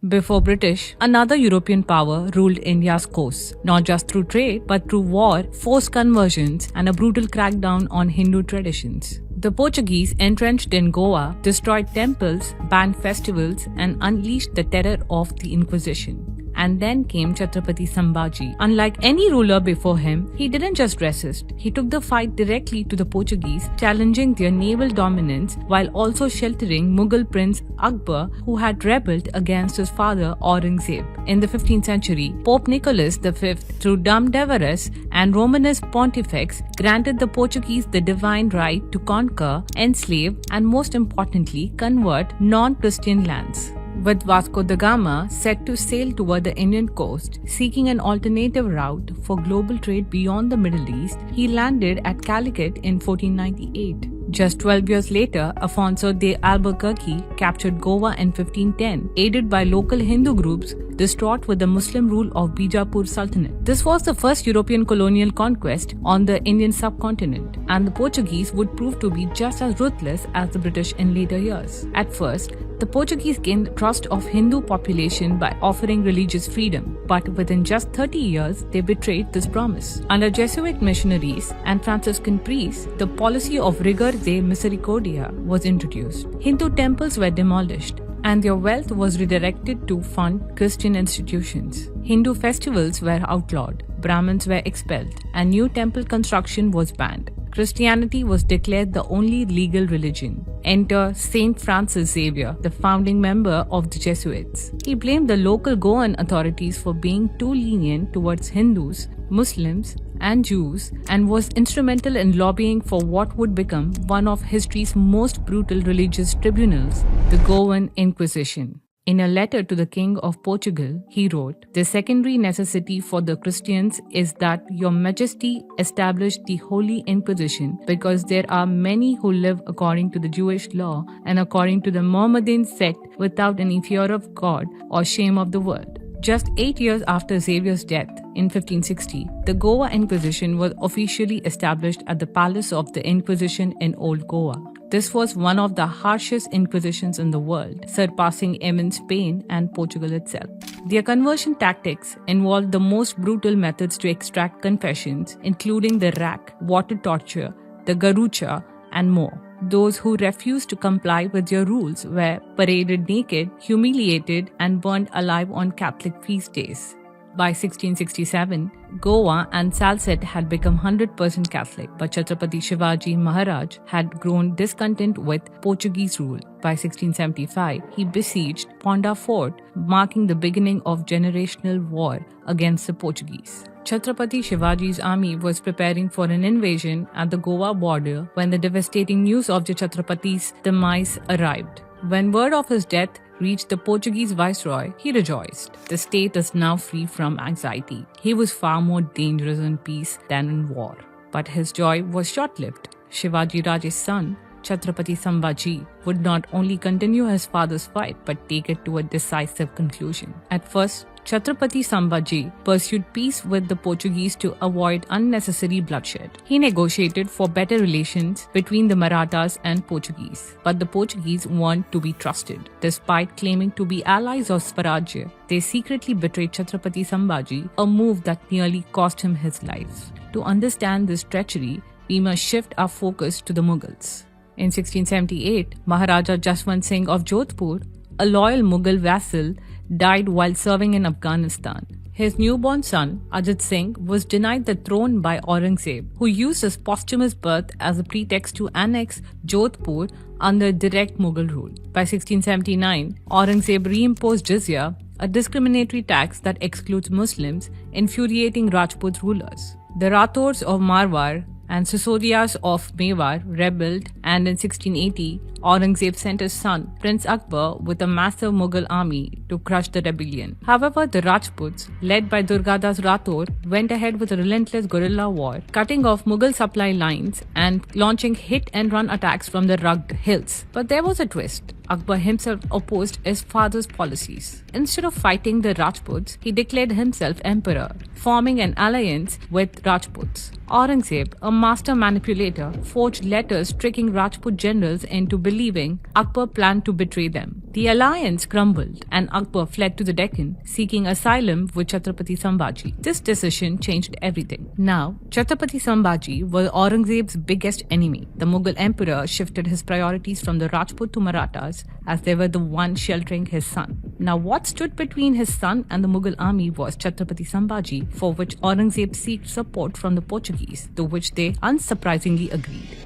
Before British, another European power ruled India's coast, not just through trade, but through war, forced conversions, and a brutal crackdown on Hindu traditions. The Portuguese entrenched in Goa, destroyed temples, banned festivals, and unleashed the terror of the Inquisition. And then came Chhatrapati Sambhaji. Unlike any ruler before him, he didn't just resist. He took the fight directly to the Portuguese, challenging their naval dominance while also sheltering Mughal Prince Akbar, who had rebelled against his father Aurangzeb. In the 15th century, Pope Nicholas V, through Dom Devereux and Romanist pontifex, granted the Portuguese the divine right to conquer, enslave, and most importantly, convert non-Christian lands. With Vasco da Gama set to sail toward the Indian coast, seeking an alternative route for global trade beyond the Middle East, he landed at Calicut in 1498. Just 12 years later, Afonso de Albuquerque captured Goa in 1510, aided by local Hindu groups distraught with the Muslim rule of Bijapur Sultanate. This was the first European colonial conquest on the Indian subcontinent, and the Portuguese would prove to be just as ruthless as the British in later years. At first, the Portuguese gained the trust of Hindu population by offering religious freedom, but within just 30 years, they betrayed this promise. Under Jesuit missionaries and Franciscan priests, the policy of rigor de misericordia was introduced. Hindu temples were demolished, and their wealth was redirected to fund Christian institutions. Hindu festivals were outlawed, Brahmins were expelled, and new temple construction was banned. Christianity was declared the only legal religion. Enter Saint Francis Xavier, the founding member of the Jesuits. He blamed the local Goan authorities for being too lenient towards Hindus, Muslims, and Jews, and was instrumental in lobbying for what would become one of history's most brutal religious tribunals, the Goan Inquisition. In a letter to the King of Portugal, he wrote, "The secondary necessity for the Christians is that Your Majesty establish the Holy Inquisition, because there are many who live according to the Jewish law and according to the Mohammedan sect without any fear of God or shame of the world." Just 8 years after Xavier's death, in 1560, the Goa Inquisition was officially established at the Palace of the Inquisition in Old Goa. This was one of the harshest inquisitions in the world, surpassing them in Spain and Portugal itself. Their conversion tactics involved the most brutal methods to extract confessions, including the rack, water torture, the garucha, and more. Those who refused to comply with their rules were paraded naked, humiliated, and burned alive on Catholic feast days. By 1667, Goa and Salsette had become 100% Catholic, but Chhatrapati Shivaji Maharaj had grown discontent with Portuguese rule. By 1675, he besieged Ponda Fort, marking the beginning of generational war against the Portuguese. Chhatrapati Shivaji's army was preparing for an invasion at the Goa border when the devastating news of the Chhatrapati's demise arrived. When word of his death reached the Portuguese viceroy, he rejoiced. The state is now free from anxiety. He was far more dangerous in peace than in war. But his joy was short-lived. Shivaji Raje's son, Chhatrapati Sambhaji, would not only continue his father's fight but take it to a decisive conclusion. At first, Chhatrapati Sambhaji pursued peace with the Portuguese to avoid unnecessary bloodshed. He negotiated for better relations between the Marathas and Portuguese. But the Portuguese weren't to be trusted. Despite claiming to be allies of Swarajya, they secretly betrayed Chhatrapati Sambhaji, a move that nearly cost him his life. To understand this treachery, we must shift our focus to the Mughals. In 1678, Maharaja Jaswant Singh of Jodhpur, a loyal Mughal vassal, died while serving in Afghanistan. His newborn son, Ajit Singh, was denied the throne by Aurangzeb, who used his posthumous birth as a pretext to annex Jodhpur under direct Mughal rule. By 1679, Aurangzeb reimposed jizya, a discriminatory tax that excludes Muslims, infuriating Rajput rulers. The Rathors of Marwar and Sisodias of Mewar rebelled, and in 1680, Aurangzeb sent his son, Prince Akbar, with a massive Mughal army to crush the rebellion. However, the Rajputs, led by Durgadas Rathore, went ahead with a relentless guerrilla war, cutting off Mughal supply lines and launching hit-and-run attacks from the rugged hills. But there was a twist. Akbar himself opposed his father's policies. Instead of fighting the Rajputs, he declared himself emperor, forming an alliance with Rajputs. Aurangzeb, a master manipulator, forged letters tricking Rajput generals into believing Akbar planned to betray them. The alliance crumbled and Akbar fled to the Deccan, seeking asylum with Chhatrapati Sambhaji. This decision changed everything. Now, Chhatrapati Sambhaji was Aurangzeb's biggest enemy. The Mughal emperor shifted his priorities from the Rajput to Marathas as they were the one sheltering his son. Now, what stood between his son and the Mughal army was Chhatrapati Sambhaji, for which Aurangzeb sought support from the Portuguese, to which they unsurprisingly agreed.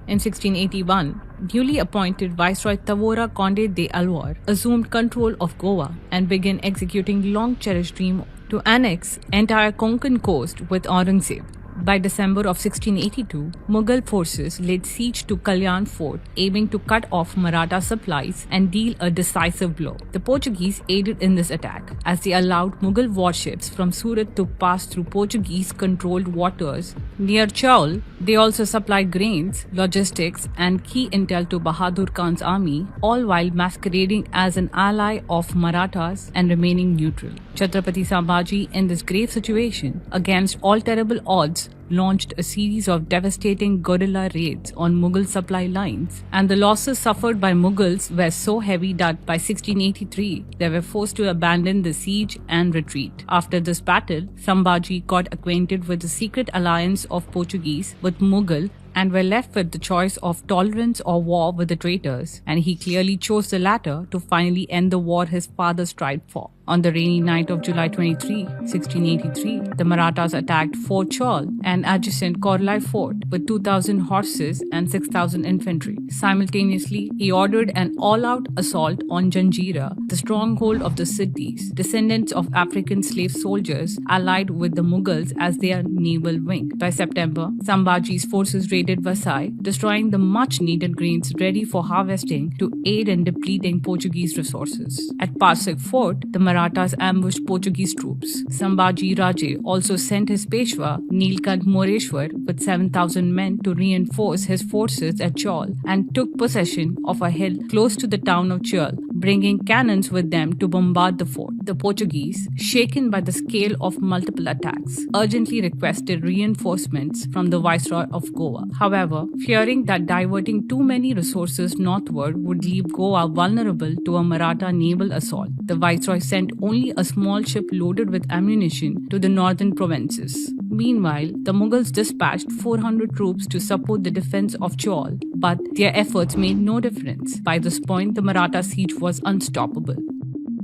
In 1681, newly appointed Viceroy Tavora Conde de Alvar assumed control of Goa and began executing long-cherished dream to annex entire Konkan coast with Aurangzeb. By December of 1682, Mughal forces laid siege to Kalyan Fort, aiming to cut off Maratha supplies and deal a decisive blow. The Portuguese aided in this attack, as they allowed Mughal warships from Surat to pass through Portuguese-controlled waters near Chaul. They also supplied grains, logistics, and key intel to Bahadur Khan's army, all while masquerading as an ally of Marathas and remaining neutral. Chhatrapati Sambhaji, in this grave situation, against all terrible odds, launched a series of devastating guerrilla raids on Mughal supply lines, and the losses suffered by Mughals were so heavy that by 1683 they were forced to abandon the siege and retreat. After this battle, Sambhaji got acquainted with the secret alliance of Portuguese with Mughal and were left with the choice of tolerance or war with the traitors, and he clearly chose the latter to finally end the war his father strived for. On the rainy night of July 23, 1683, the Marathas attacked Fort Chaul and adjacent Korlai Fort with 2,000 horses and 6,000 infantry. Simultaneously, he ordered an all-out assault on Janjira, the stronghold of the Siddhis, descendants of African slave soldiers allied with the Mughals as their naval wing. By September, Sambhaji's forces raided Vasai, destroying the much-needed grains ready for harvesting to aid in depleting Portuguese resources. At Parsik Fort, the Marathas ambushed Portuguese troops. Sambhaji Raje also sent his Peshwa, Nilkant Moreshwar, with 7,000 men to reinforce his forces at Chaul and took possession of a hill close to the town of Chaul, bringing cannons with them to bombard the fort. The Portuguese, shaken by the scale of multiple attacks, urgently requested reinforcements from the Viceroy of Goa. However, fearing that diverting too many resources northward would leave Goa vulnerable to a Maratha naval assault, the Viceroy sent only a small ship loaded with ammunition to the northern provinces. Meanwhile, the Mughals dispatched 400 troops to support the defense of Chaul, but their efforts made no difference. By this point, the Maratha siege was unstoppable.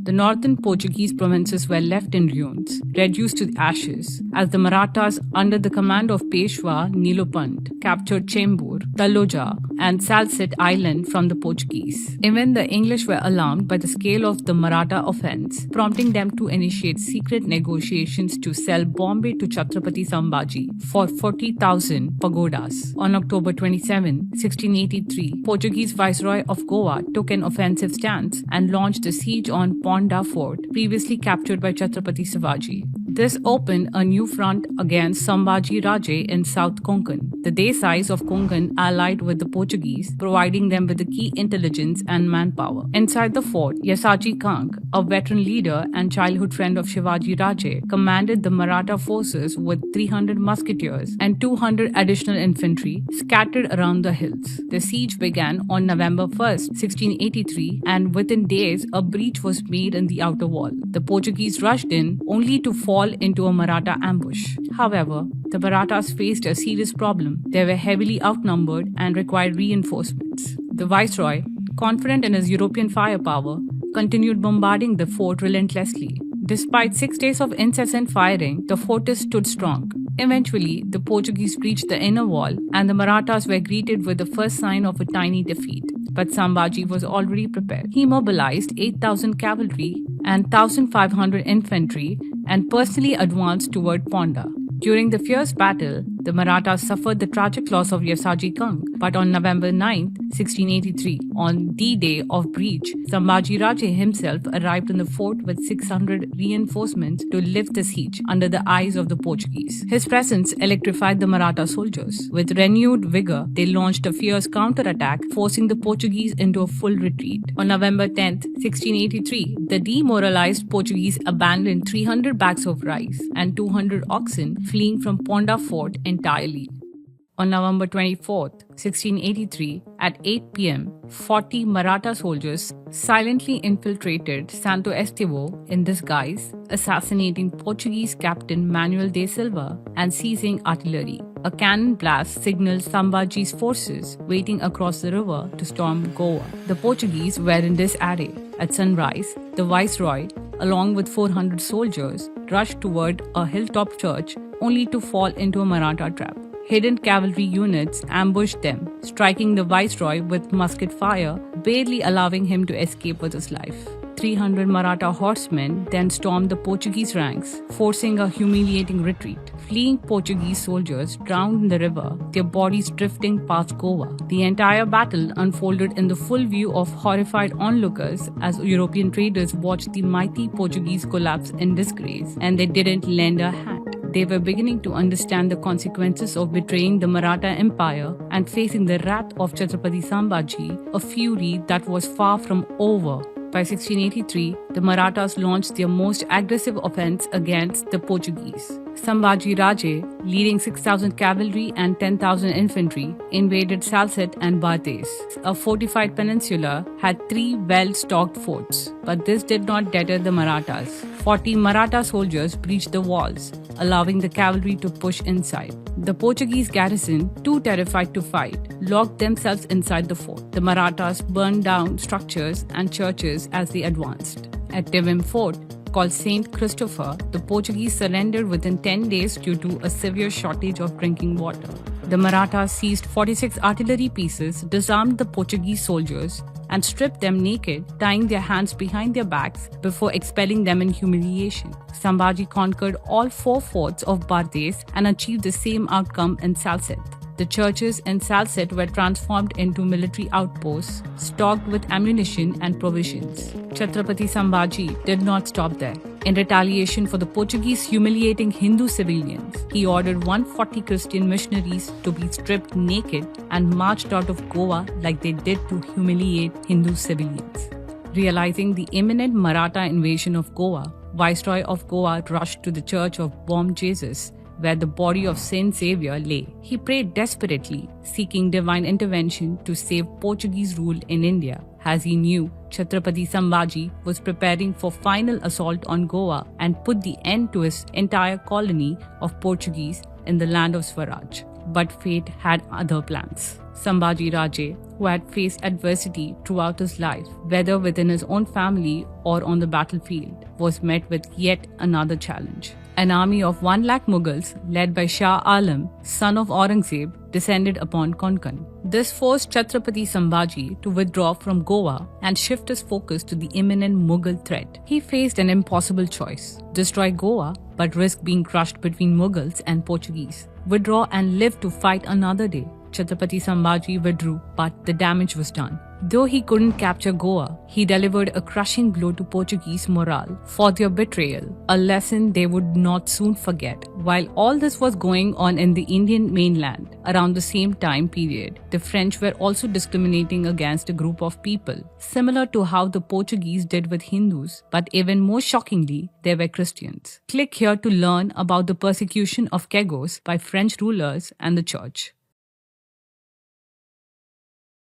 The northern Portuguese provinces were left in ruins, reduced to ashes, as the Marathas, under the command of Peshwa Nilopant, captured Chembur, Taloja, and Salsette Island from the Portuguese. Even the English were alarmed by the scale of the Maratha offense, prompting them to initiate secret negotiations to sell Bombay to Chhatrapati Sambhaji for 40,000 pagodas. On October 27, 1683, Portuguese Viceroy of Goa took an offensive stance and launched a siege on Ponda Fort, previously captured by Chhatrapati Sambhaji. This opened a new front against Sambhaji Raje in South Konkan. The Desais of Konkan allied with the Portuguese, providing them with the key intelligence and manpower. Inside the fort, Yasaji Kank, a veteran leader and childhood friend of Shivaji Raje, commanded the Maratha forces with 300 musketeers and 200 additional infantry scattered around the hills. The siege began on November 1st, 1683, and within days, a breach was made in the outer wall. The Portuguese rushed in, only to fall into a Maratha ambush. However, the Marathas faced a serious problem. They were heavily outnumbered and required reinforcements. The Viceroy, confident in his European firepower, continued bombarding the fort relentlessly. Despite 6 days of incessant firing, the fortress stood strong. Eventually, the Portuguese breached the inner wall, and the Marathas were greeted with the first sign of a tiny defeat. But Sambhaji was already prepared. He mobilized 8,000 cavalry and 1,500 infantry and personally advanced toward Ponda. During the fierce battle, the Marathas suffered the tragic loss of Yasaji Kank, but on November 9, 1683, on the day of breach, Sambhaji Raje himself arrived in the fort with 600 reinforcements to lift the siege under the eyes of the Portuguese. His presence electrified the Maratha soldiers. With renewed vigor, they launched a fierce counterattack, forcing the Portuguese into a full retreat. On November 10, 1683, the demoralized Portuguese abandoned 300 bags of rice and 200 oxen, fleeing from Ponda Fort entirely. On November 24th, 1683, at 8 pm, 40 Maratha soldiers silently infiltrated Santo Estevo in disguise, assassinating Portuguese captain Manuel de Silva and seizing artillery. A cannon blast signaled Sambhaji's forces waiting across the river to storm Goa. The Portuguese were in disarray. At sunrise, the viceroy, along with 400 soldiers, rushed toward a hilltop church only to fall into a Maratha trap. Hidden cavalry units ambushed them, striking the viceroy with musket fire, barely allowing him to escape with his life. 300 Maratha horsemen then stormed the Portuguese ranks, forcing a humiliating retreat. Fleeing Portuguese soldiers drowned in the river, their bodies drifting past Goa. The entire battle unfolded in the full view of horrified onlookers as European traders watched the mighty Portuguese collapse in disgrace, and they didn't lend a hand. They were beginning to understand the consequences of betraying the Maratha Empire and facing the wrath of Chhatrapati Sambhaji, a fury that was far from over. By 1683, the Marathas launched their most aggressive offense against the Portuguese. Sambhaji Raje, leading 6,000 cavalry and 10,000 infantry, invaded Salsette and Bardes. A fortified peninsula had 3 well-stocked forts, but this did not deter the Marathas. 40 Maratha soldiers breached the walls, allowing the cavalry to push inside. The Portuguese garrison, too terrified to fight, locked themselves inside the fort. The Marathas burned down structures and churches as they advanced. At Tivim Fort, called Saint Christopher, the Portuguese surrendered within 10 days due to a severe shortage of drinking water. The Marathas seized 46 artillery pieces, disarmed the Portuguese soldiers, and stripped them naked, tying their hands behind their backs before expelling them in humiliation. Sambhaji conquered all 4 forts of Bardes and achieved the same outcome in Salsette. The churches in Salsette were transformed into military outposts, stocked with ammunition and provisions. Chhatrapati Sambhaji did not stop there. In retaliation for the Portuguese humiliating Hindu civilians, he ordered 140 Christian missionaries to be stripped naked and marched out of Goa like they did to humiliate Hindu civilians. Realizing the imminent Maratha invasion of Goa, Viceroy of Goa rushed to the church of Bom Jesus, where the body of Saint Xavier lay. He prayed desperately, seeking divine intervention to save Portuguese rule in India, as he knew Chhatrapati Sambhaji was preparing for final assault on Goa and put the end to his entire colony of Portuguese in the land of Swaraj. But fate had other plans. Sambhaji Raje, who had faced adversity throughout his life, whether within his own family or on the battlefield, was met with yet another challenge. An army of 1 lakh Mughals, led by Shah Alam, son of Aurangzeb, descended upon Konkan. This forced Chhatrapati Sambhaji to withdraw from Goa and shift his focus to the imminent Mughal threat. He faced an impossible choice: destroy Goa but risk being crushed between Mughals and Portuguese. Withdraw and live to fight another day. Chhatrapati Sambhaji withdrew, but the damage was done. Though he couldn't capture Goa, he delivered a crushing blow to Portuguese morale for their betrayal, a lesson they would not soon forget. While all this was going on in the Indian mainland, around the same time period, the French were also discriminating against a group of people, similar to how the Portuguese did with Hindus, but even more shockingly, they were Christians. Click here to learn about the persecution of Quegos by French rulers and the Church.